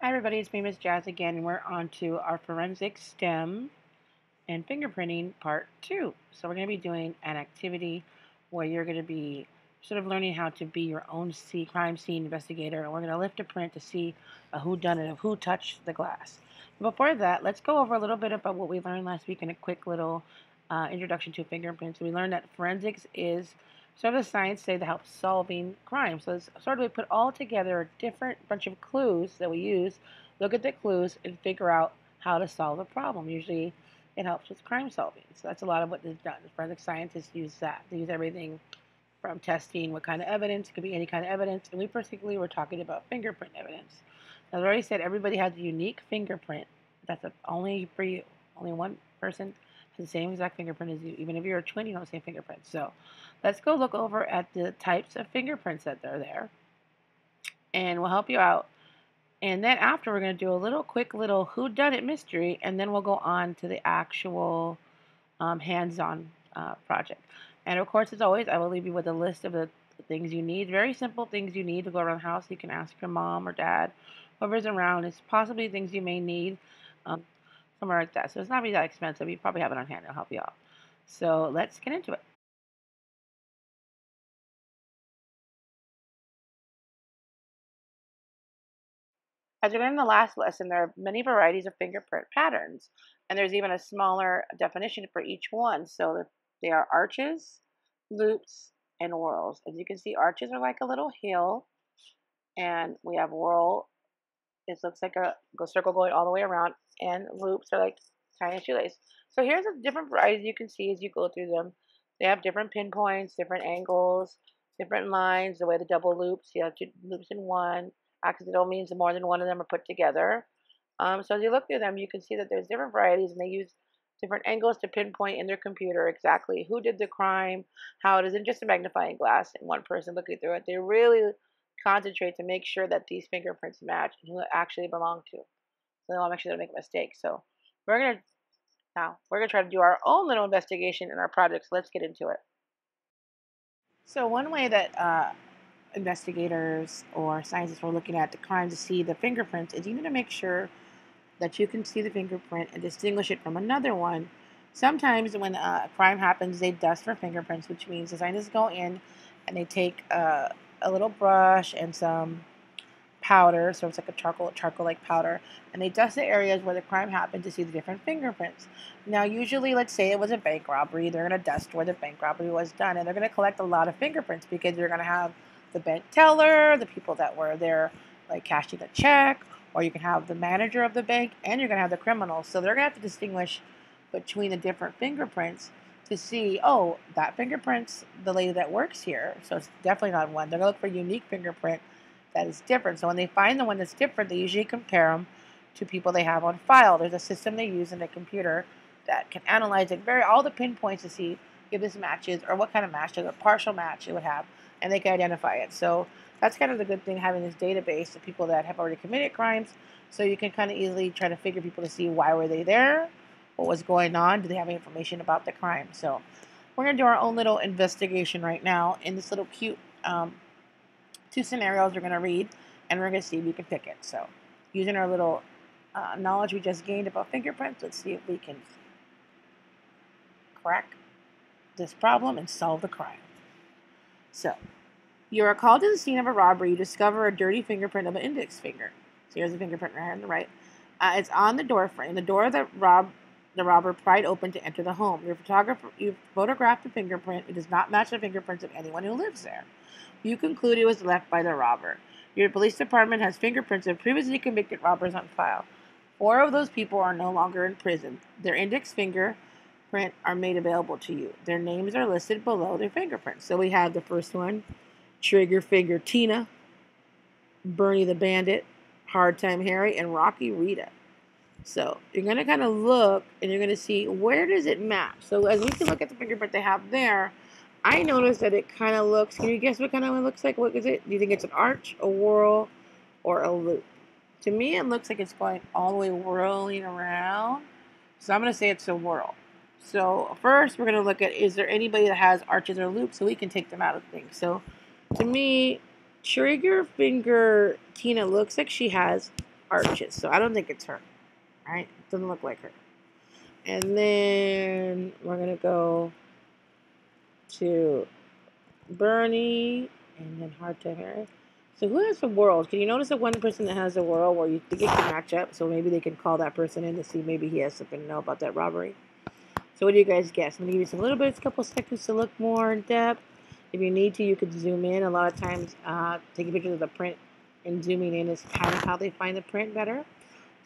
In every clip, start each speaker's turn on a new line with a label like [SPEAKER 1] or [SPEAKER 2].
[SPEAKER 1] Hi everybody, it's me, Miss Jazz again, and we're on to our forensic STEM and fingerprinting part 2. So we're going to be doing an activity where you're going to be sort of learning how to be your own crime scene investigator, and we're going to lift a print to see a whodunit of who touched the glass. But before that, let's go over a little bit about what we learned last week in a quick little introduction to fingerprints. We learned that forensics is sort of a science that helps solving crime. So it's sort of we put all together a different bunch of clues that we use, look at the clues, and figure out how to solve a problem. Usually it helps with crime solving. So that's a lot of what is done. Forensic scientists use that. They use everything from testing what kind of evidence, it could be any kind of evidence, and we particularly were talking about fingerprint evidence. As I already said, everybody has a unique fingerprint. That's only for you. Only one person has the same exact fingerprint as you. Even if you're a twin, you don't have the same fingerprint. So let's go look over at the types of fingerprints that are there, and we'll help you out. And then after, we're going to do a quick little whodunit mystery, and then we'll go on to the actual hands-on project. And of course, as always, I will leave you with a list of the things you need. Very simple things you need to go around the house. You can ask your mom or dad, whoever's around. It's possibly things you may need somewhere like that. So it's not really that expensive. You probably have it on hand. It'll help you out. So let's get into it. As we learned in the last lesson, there are many varieties of fingerprint patterns, and there's even a smaller definition for each one. So they are arches, loops, and whorls. As you can see, arches are like a little hill, and we have whorl. It looks like a circle going all the way around, and loops are like tiny shoelace. So here's the different varieties you can see as you go through them. They have different pinpoints, different angles, different lines, the way the double loops, you have two loops in one. Accidental means more than one of them are put together. So as you look through them, you can see that there's different varieties, and they use different angles to pinpoint in their computer exactly who did the crime, how it isn't just a magnifying glass and one person looking through it. They really concentrate to make sure that these fingerprints match and who it actually belong to. So they want to make sure they don't make a mistake. So we're gonna try to do our own little investigation in our project. So let's get into it. So one way that investigators or scientists were looking at the crime to see the fingerprints is even to make sure that you can see the fingerprint and distinguish it from another one. Sometimes when a crime happens, they dust for fingerprints, which means the scientists go in and they take a little brush and some powder, so it's like a charcoal-like powder, and they dust the areas where the crime happened to see the different fingerprints. Now, usually, let's say it was a bank robbery, they're going to dust where the bank robbery was done, and they're going to collect a lot of fingerprints because you're going to have the bank teller, the people that were there, like cashing a check, or you can have the manager of the bank, and you're going to have the criminal. So they're going to have to distinguish between the different fingerprints to see, oh, that fingerprint's the lady that works here, so it's definitely not one. They're going to look for a unique fingerprint that is different. So when they find the one that's different, they usually compare them to people they have on file. There's a system they use in the computer that can analyze it, all the pinpoints to see if this matches or what kind of match, a partial match it would have, and they can identify it. So that's kind of the good thing, having this database of people that have already committed crimes, so you can kind of easily try to figure people to see why were they there, what was going on, do they have any information about the crime. So we're going to do our own little investigation right now in this little cute two scenarios we're going to read, and we're going to see if we can pick it. So using our little knowledge we just gained about fingerprints, let's see if we can crack this problem and solve the crime. So you are called to the scene of a robbery. You discover a dirty fingerprint of an index finger. So here's the fingerprint right on the right. It's on the door frame. The door that the robber pried open to enter the home. You photographed the fingerprint. It does not match the fingerprints of anyone who lives there. You conclude it was left by the robber. Your police department has fingerprints of previously convicted robbers on file. 4 of those people are no longer in prison. Their index fingerprint are made available to you. Their names are listed below their fingerprints. So we have the first one, Trigger Finger Tina, Bernie the Bandit, Hard Time Harry, and Rocky Rita. So you're going to kind of look, and you're going to see where does it match. So as we can look at the fingerprint they have there, I noticed that it kind of looks, can you guess what kind of one it looks like? What is it? Do you think it's an arch, a whorl, or a loop? To me, it looks like it's going all the way whirling around. So I'm going to say it's a whorl. So first, we're going to look at, is there anybody that has arches or loops, so we can take them out of things. So to me, Trigger Finger Tina looks like she has arches. So I don't think it's her. Right? Doesn't look like her. And then we're going to go to Bernie and then hard to Harry. So who has the world? Can you notice the one person that has the world where you think it can match up? So maybe they can call that person in to see maybe he has something to know about that robbery. So what do you guys guess? I'm going to give you some little bit, a couple seconds to look more in depth. If you need to, you could zoom in. A lot of times, taking pictures of the print and zooming in is kind of how they find the print better.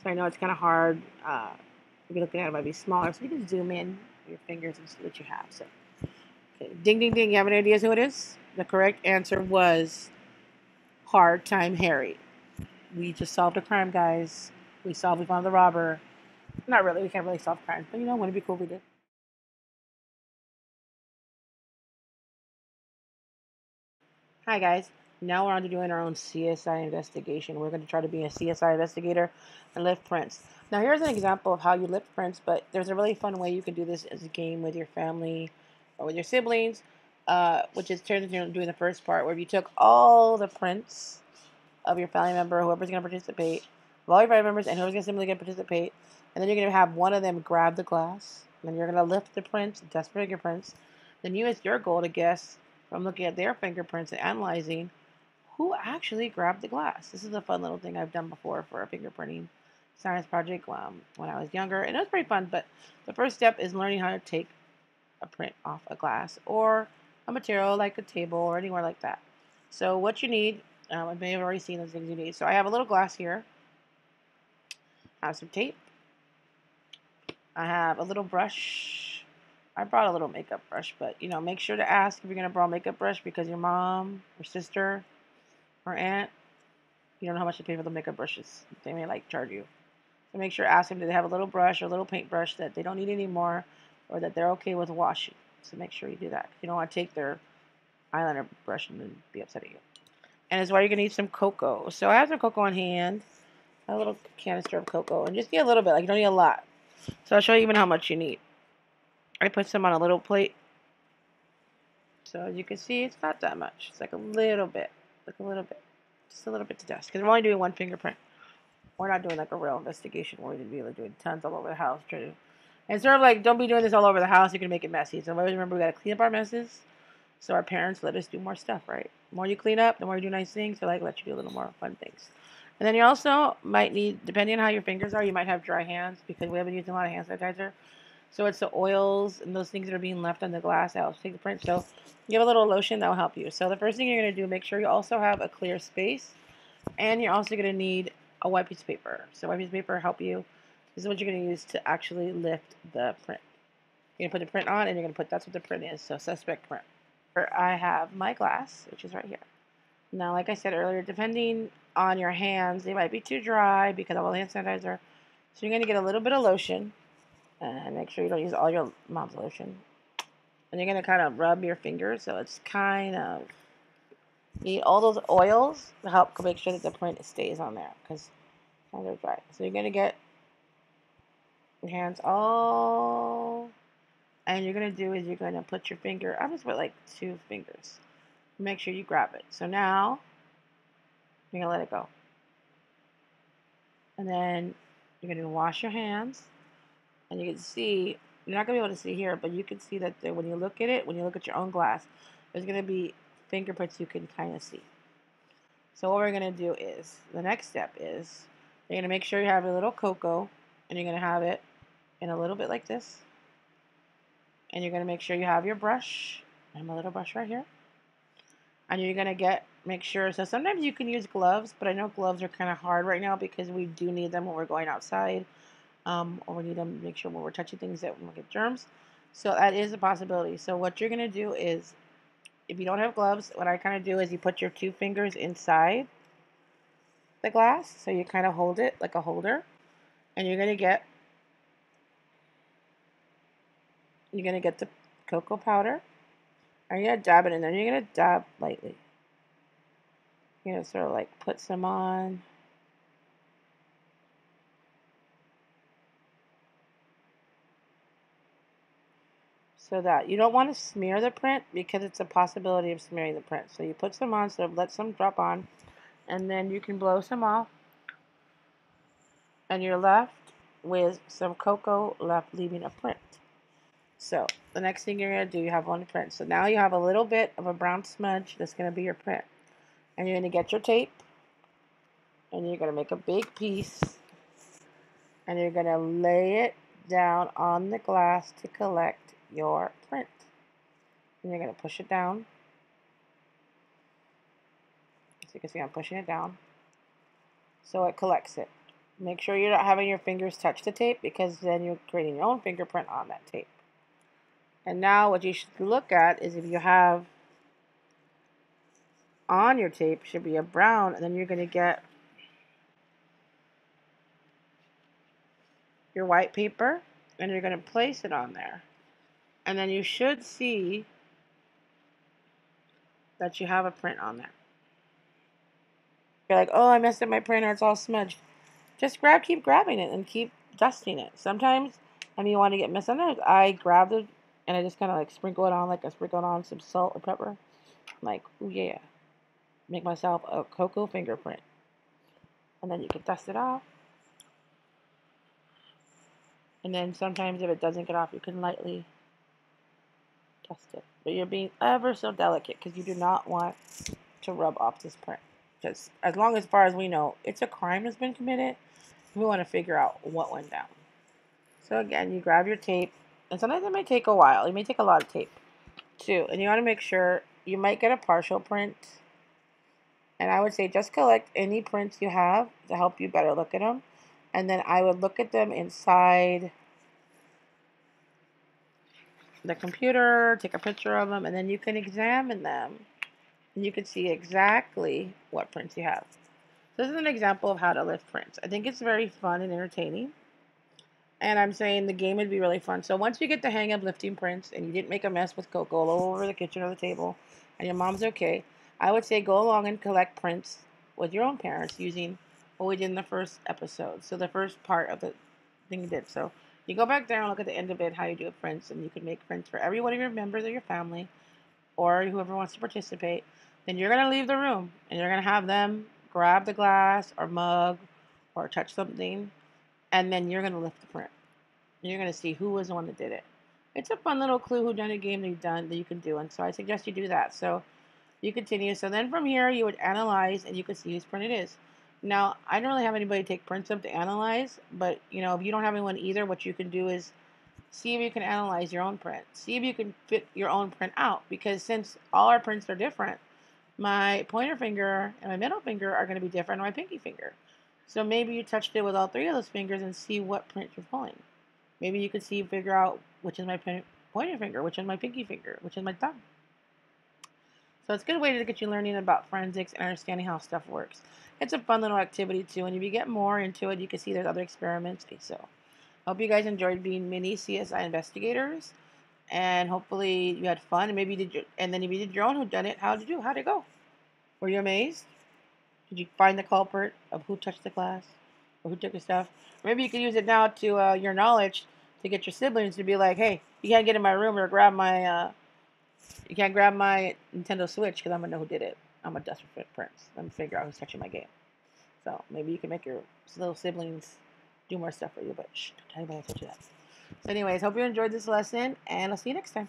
[SPEAKER 1] So I know it's kind of hard. If you're looking at it, it might be smaller. So you can zoom in your fingers and see what you have. So, okay. Ding, ding, ding. You have any ideas who it is? The correct answer was Hard Time Harry. We just solved a crime, guys. We found the robber. Not really. We can't really solve crimes. But, wouldn't it be cool if we did? Hi guys, now we're on to doing our own CSI investigation. We're going to try to be a CSI investigator and lift prints. Now here's an example of how you lift prints, but there's a really fun way you can do this as a game with your family or with your siblings, which is turns into doing the first part where if you took all the prints of your family member, whoever's going to participate, of all your family members and whoever's going to simply going to participate, and then you're going to have one of them grab the glass, and then you're going to lift the prints, test for fingerprints. Then it's your goal to guess from looking at their fingerprints and analyzing who actually grabbed the glass. This is a fun little thing I've done before for a fingerprinting science project when I was younger, and it was pretty fun. But the first step is learning how to take a print off a glass or a material like a table or anywhere like that. So what you need, I may have already seen those things you need. So I have a little glass here. I have some tape. I have a little brush. I brought a little makeup brush, but make sure to ask if you're gonna borrow a makeup brush because your mom or sister or aunt, you don't know how much to pay for the makeup brushes. They may charge you. So make sure to ask them, do they have a little brush or a little paintbrush that they don't need anymore or that they're okay with washing. So make sure you do that. You don't want to take their eyeliner brush and then be upset at you. And that's why you're gonna need some cocoa. So I have some cocoa on hand. A little canister of cocoa, and just get a little bit. You don't need a lot. So I'll show you even how much you need. I put some on a little plate. So as you can see, it's not that much. It's like a little bit. Just a little bit to test. Because we're only doing one fingerprint. We're not doing a real investigation where we're going to be doing tons all over the house. And sort of don't be doing this all over the house. You're going to make it messy. So always remember, we got to clean up our messes. So our parents let us do more stuff, right? The more you clean up, the more you do nice things. So let you do a little more fun things. And then you also might need, depending on how your fingers are, you might have dry hands because we have been using a lot of hand sanitizer. So it's the oils and those things that are being left on the glass that helps take the print. So you have a little lotion that will help you. So the first thing you're going to do, make sure you also have a clear space. And you're also going to need a white piece of paper. So white piece of paper will help you. This is what you're going to use to actually lift the print. You're going to put the print on and you're going to put, that's what the print is. So suspect print. I have my glass, which is right here. Now, like I said earlier, depending on your hands, they might be too dry because of all the hand sanitizer. So you're going to get a little bit of lotion. And make sure you don't use all your mom's lotion. And you're going to kind of rub your fingers. So it's kind of, you need all those oils to help make sure that the print stays on there. Because they're dry. So you're going to get your hands all. And you're going to do is you're going to put your finger, I'm just put 2 fingers. Make sure you grab it. So now, you're going to let it go. And then you're going to wash your hands. And you can see, you're not going to be able to see here, but you can see that when you look at it, when you look at your own glass, there's going to be fingerprints you can kind of see. So what we're going to do is, the next step is, you're going to make sure you have a little cocoa, and you're going to have it in a little bit like this. And you're going to make sure you have your brush, and my little brush right here. And you're going to make sure, so sometimes you can use gloves, but I know gloves are kind of hard right now because we do need them when we're going outside. Or we need them to make sure when we're touching things that we won't get germs. So that is a possibility. So what you're going to do is, if you don't have gloves, what I kind of do is you put your 2 fingers inside the glass. So you kind of hold it like a holder. And you're going to get the cocoa powder. And you're going to dab it in there. You're going to dab lightly. You're going to sort of put some on. So that you don't want to smear the print because it's a possibility of smearing the print. So you put some on, so let some drop on, and then you can blow some off. and you're left with some cocoa left leaving a print. So the next thing you're going to do, you have one print. So now you have a little bit of a brown smudge that's going to be your print. And you're going to get your tape, and you're going to make a big piece, and you're going to lay it down on the glass to collect your print. And you're going to push it down. So you can see I'm pushing it down so it collects it. Make sure you're not having your fingers touch the tape, because then you're creating your own fingerprint on that tape. And now what you should look at is if you have on your tape should be a brown, and then you're going to get your white paper and you're going to place it on there. And then you should see that you have a print on there. You're like, oh, I messed up my printer, it's all smudged. Just keep grabbing it and keep dusting it. Sometimes, you want to get messed. Sometimes I grab it and I just kind of like sprinkle it on, like I sprinkle on some salt or pepper. I'm like, oh yeah, make myself a cocoa fingerprint. And then you can dust it off. And then sometimes if it doesn't get off, you can lightly dust it. But you're being ever so delicate because you do not want to rub off this print. Just as far as we know, it's a crime that's been committed. We want to figure out what went down. So again, you grab your tape, and sometimes it may take a while. It may take a lot of tape too, and you want to make sure you might get a partial print. And I would say just collect any prints you have to help you better look at them, and then I would look at them inside the computer, take a picture of them, and then you can examine them, and you can see exactly what prints you have. So this is an example of how to lift prints. I think it's very fun and entertaining. And I'm saying the game would be really fun. So once you get the hang of lifting prints and you didn't make a mess with cocoa all over the kitchen or the table and your mom's okay, I would say go along and collect prints with your own parents using what we did in the first episode. So the first part of the thing you did. So you go back there and look at the end of it, how you do prints, and you can make prints for every one of your members of your family or whoever wants to participate. Then you're going to leave the room and you're going to have them grab the glass or mug or touch something, and then you're going to lift the print. And you're going to see who was the one that did it. It's a fun little clue whodunit game that you can do, and so I suggest you do that. So you continue. So then from here, you would analyze, and you can see whose print it is. Now, I don't really have anybody take prints up to analyze, but if you don't have anyone either, what you can do is see if you can analyze your own print. See if you can fit your own print out, because since all our prints are different, my pointer finger and my middle finger are going to be different than my pinky finger. So maybe you touched it with all three of those fingers and see what print you're pulling. Maybe you could figure out which is my pointer finger, which is my pinky finger, which is my thumb. So it's a good way to get you learning about forensics and understanding how stuff works. It's a fun little activity too, and if you get more into it, you can see there's other experiments. So I hope you guys enjoyed being mini CSI investigators, and hopefully you had fun. And maybe then if you did your own whodunit, how'd you do? How'd it go? Were you amazed? Did you find the culprit of who touched the glass or who took the stuff? Maybe you can use it now to your knowledge to get your siblings to be like, hey, you can't get in my room or grab my you can't grab my Nintendo Switch because I'm gonna know who did it. I'm gonna dust for prints. I'm gonna figure out who's touching my game. So maybe you can make your little siblings do more stuff for you, but shh, don't tell anybody I told you that. So anyways, hope you enjoyed this lesson, and I'll see you next time.